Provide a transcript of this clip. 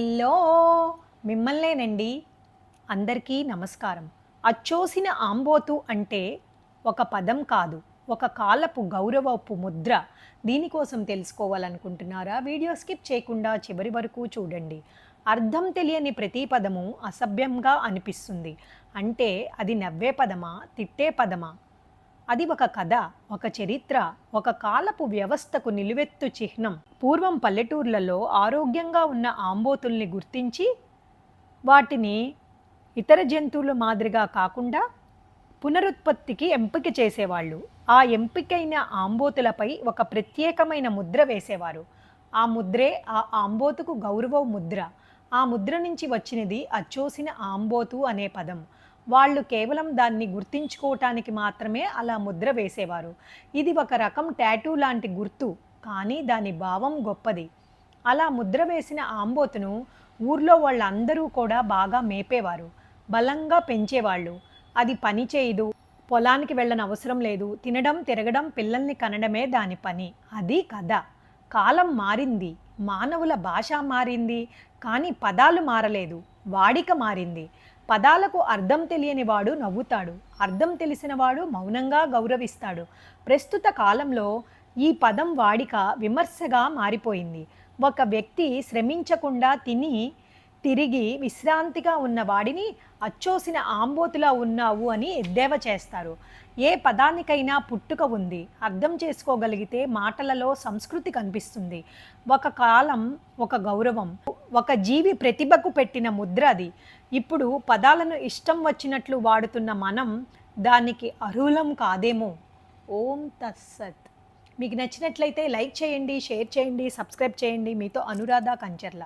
Hello! మిమ్మల్నేనండి. అందరికీ నమస్కారం. అచ్చోసిన ఆంబోతు అంటే ఒక పదం కాదు. ఒక కాలపు గౌరవపు ముద్ర. దీనికోసం తెలుసుకోవాలనుకుంటున్నారా? వీడియో స్కిప్ చేయకుండా చివరి వరకు చూడండి. అర్థం తెలియని ప్రతి పదము అసభ్యంగా అనిపిస్తుంది. అంటే అది నవ్వే పదమా? తిట్టే పదమా? అది ఒక కథ, ఒక చరిత్ర, ఒక కాలపు వ్యవస్థకు నిలువెత్తు చిహ్నం. పూర్వం పల్లెటూర్లలో ఆరోగ్యంగా ఉన్న ఆంబోతుల్ని గుర్తించి వాటిని ఇతర జంతువుల మాదిరిగా కాకుండా పునరుత్పత్తికి ఎంపిక చేసేవాళ్ళు. ఆ ఎంపికైన ఆంబోతులపై ఒక ప్రత్యేకమైన ముద్ర వేసేవారు. ఆ ముద్రే ఆ ఆంబోతుకు గౌరవ ముద్ర. ఆ ముద్ర నుంచి వచ్చినది అచ్చోసిన ఆంబోతు అనే పదం. వాళ్ళు కేవలం దాన్ని గుర్తించుకోవటానికి మాత్రమే అలా ముద్ర వేసేవారు. ఇది ఒక రకం టాటూ లాంటి గుర్తు, కానీ దాని భావం గొప్పది. అలా ముద్ర వేసిన ఆంబోతును ఊర్లో వాళ్ళందరూ కూడా బాగా మేపేవారు, బలంగా పెంచేవాళ్ళు. అది పని చేయదు, పొలానికి వెళ్ళనవసరం లేదు, తినడం తిరగడం పిల్లల్ని కనడమే దాని పని. అది కథ. కాలం మారింది, మానవుల భాష మారింది, కానీ పదాలు మారలేదు, వాడిక మారింది. పదాలకు అర్థం తెలియని వాడు నవ్వుతాడు, అర్థం తెలిసినవాడు మౌనంగా గౌరవిస్తాడు. ప్రస్తుత కాలంలో ఈ పదం వాడిక విమర్శగా మారిపోయింది. ఒక వ్యక్తి శ్రమించకుండా తిని తిరిగి విశ్రాంతిగా ఉన్న వాడిని అచ్చోసిన ఆంబోతులా ఉన్నావు అని ఎద్దేవా చేస్తారు. ఏ పదానికైనా పుట్టుక ఉంది, అర్థం చేసుకోగలిగితే మాటలలో సంస్కృతి కనిపిస్తుంది. ఒక కాలం, ఒక గౌరవం, ఒక జీవి ప్రతిభకు పెట్టిన ముద్ర అది. ఇప్పుడు పదాలను ఇష్టం వచ్చినట్లు వాడుతున్న మనం దానికి అర్హులం కాదేమో. ఓం తత్సత్. మీకు నచ్చినట్లయితే లైక్ చేయండి, షేర్ చేయండి, సబ్స్క్రైబ్ చేయండి. మీతో అనురాధ కంచర్ల.